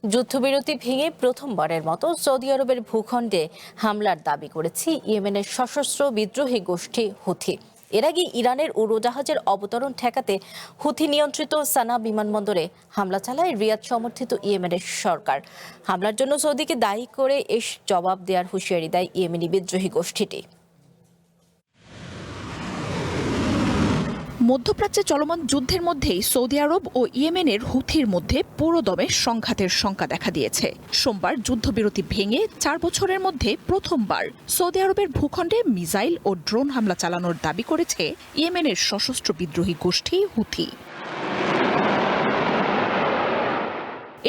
যুদ্ধবিরতি ভেঙে প্রথমবারের মতো সৌদি আরবের ভূখণ্ডে হামলার দাবি করেছে ইয়েমেনের সশস্ত্র বিদ্রোহী গোষ্ঠী হুথি। এর আগে ইরানের উড়োজাহাজের অবতরণ ঠেকাতে হুথি নিয়ন্ত্রিত সানা বিমানবন্দরে হামলা চালায় রিয়াদ সমর্থিত ইয়েমেনের সরকার। হামলার জন্য সৌদিকে দায়ী করে জবাব দেওয়ার হুঁশিয়ারি দেয় ইয়েমেনি বিদ্রোহী গোষ্ঠীটি। মধ্যপ্রাচ্যে চলমান যুদ্ধের মধ্যেই সৌদি আরব ও ইয়েমেনের হুথির মধ্যে পুরোদমে সংঘাতের শঙ্কা দেখা দিয়েছে। সোমবার যুদ্ধবিরতি ভেঙে 4 বছরের মধ্যে প্রথমবার সৌদি আরবের ভূখণ্ডে মিসাইল ও ড্রোন হামলা চালানোর দাবি করেছে ইয়েমেনের সশস্ত্র বিদ্রোহী গোষ্ঠী হুথি।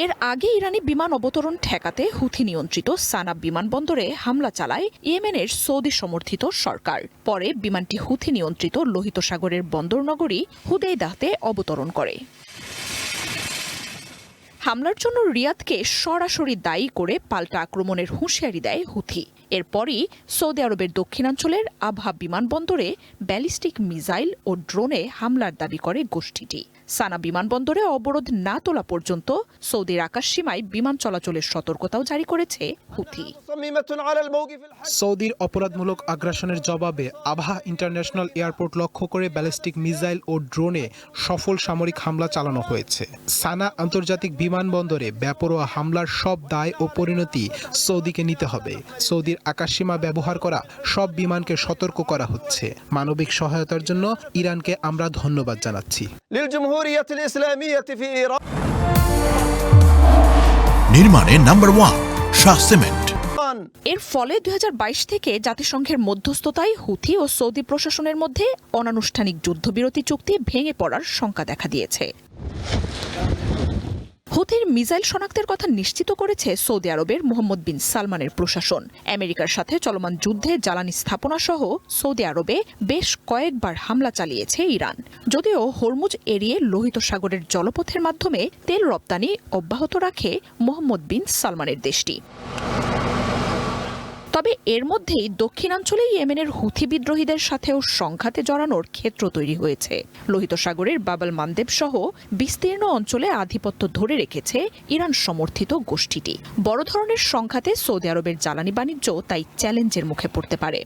এর আগে ইরানি বিমান অবতরণ ঠেকাতে হুথি নিয়ন্ত্রিত সানা বিমানবন্দরে হামলা চালায় ইয়েমেনের সৌদি সমর্থিত সরকার। পরে বিমানটি হুথি নিয়ন্ত্রিত লোহিত সাগরের বন্দরনগরী হুদেইদাতে অবতরণ করে। হামলার জন্য রিয়াদকে সরাসরি দায়ী করে পাল্টা আক্রমণের হুঁশিয়ারি দেয় হুথি। এরপরই সৌদি আরবের দক্ষিণাঞ্চলের আবহা বিমানবন্দরে ব্যালিস্টিক মিসাইল ও ড্রোনে হামলার দাবি করে গোষ্ঠীটি। সানা বিমানবন্দরে অবরোধ না তোলা পর্যন্ত সৌদির আকাশসীমায় বিমান চলাচলের সতর্কতাও জারি করেছে হুথি। সৌদির অপরাধমূলক আগ্রাসনের জবাবে আবহা ইন্টারন্যাশনাল এয়ারপোর্ট লক্ষ্য করে ব্যালিস্টিক মিসাইল ও ড্রোনে সফল সামরিক হামলা চালানো হয়েছে। সানা আন্তর্জাতিক বিমানবন্দরে বেপরোয়া হামলার সব দায় ও পরিণতি সৌদিকে নিতে হবে। সৌদির আকাশসীমা ব্যবহার করা সব বিমানকে সতর্ক করা হচ্ছে। মানবিক সহায়তার জন্য ইরানকে আমরা ধন্যবাদ জানাচ্ছি। নির্মাণে নাম্বার 1 শাহ সিমেন্ট। এর ফলে 2022 থেকে জাতিসংঘের মধ্যস্থতায় হুথি ও সৌদি প্রশাসনের মধ্যে অনানুষ্ঠানিক যুদ্ধবিরতি চুক্তি ভেঙে পড়ার শঙ্কা দেখা দিয়েছে। হুথির মিসাইল শনাক্তের কথা নিশ্চিত করেছে সৌদি আরবের মোহাম্মদ বিন সালমানের প্রশাসন। আমেরিকার সাথে চলমান যুদ্ধে জ্বালানি স্থাপনা সহ সৌদি আরবে বেশ কয়েকবার হামলা চালিয়েছে ইরান। যদিও হরমুজ এড়িয়ে লোহিত সাগরের জলপথের মাধ্যমে তেল রপ্তানি অব্যাহত রাখে মোহাম্মদ বিন সালমানের দেশটি। তবে এর মধ্যেই দক্ষিণাঞ্চলে ইয়েমেনের হুথি বিদ্রোহীদের সাথেও সংঘাতে জড়ানোর ক্ষেত্র তৈরি হয়েছে। লোহিত সাগরের বাবল মানদেব সহ বিস্তীর্ণ অঞ্চলে আধিপত্য ধরে রেখেছে ইরান সমর্থিত গোষ্ঠীটি। বড় ধরনের সংঘাতে সৌদি আরবের জ্বালানি বাণিজ্য তাই চ্যালেঞ্জের মুখে পড়তে পারে।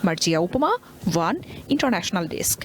মার্জিয়া উপমা, ওয়ান ইন্টারন্যাশনাল ডেস্ক।